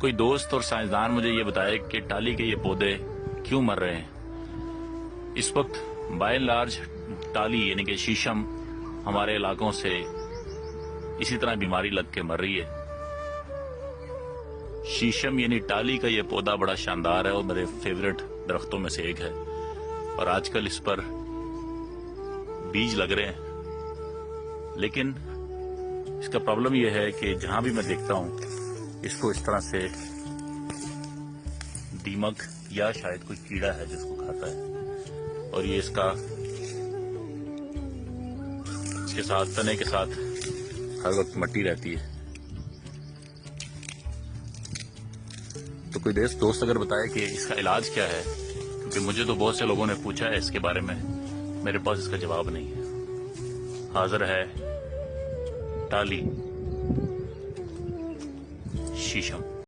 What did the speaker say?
کوئی دوست اور سائنسدان مجھے یہ بتائے کہ ٹالی کے یہ پودے کیوں مر رہے ہیں۔ اس وقت بائی لارج ٹالی یعنی کہ شیشم ہمارے علاقوں سے اسی طرح بیماری لگ کے مر رہی ہے۔ شیشم یعنی ٹالی کا یہ پودا بڑا شاندار ہے اور میرے فیورٹ درختوں میں سے ایک ہے، اور آج کل اس پر بیج لگ رہے ہیں، لیکن اس کا پرابلم یہ ہے کہ جہاں بھی میں دیکھتا ہوں اس کو اس طرح سے دیمک یا شاید کوئی کیڑا ہے جس کو کھاتا ہے، اور یہ اس کے ساتھ تنے کے ساتھ ہر وقت مٹی رہتی ہے۔ تو کوئی دوست اگر بتائے کہ اس کا علاج کیا ہے، کیونکہ مجھے تو بہت سے لوگوں نے پوچھا ہے اس کے بارے میں، میرے پاس اس کا جواب نہیں ہے۔ حاضر ہے ٹالی شیشم۔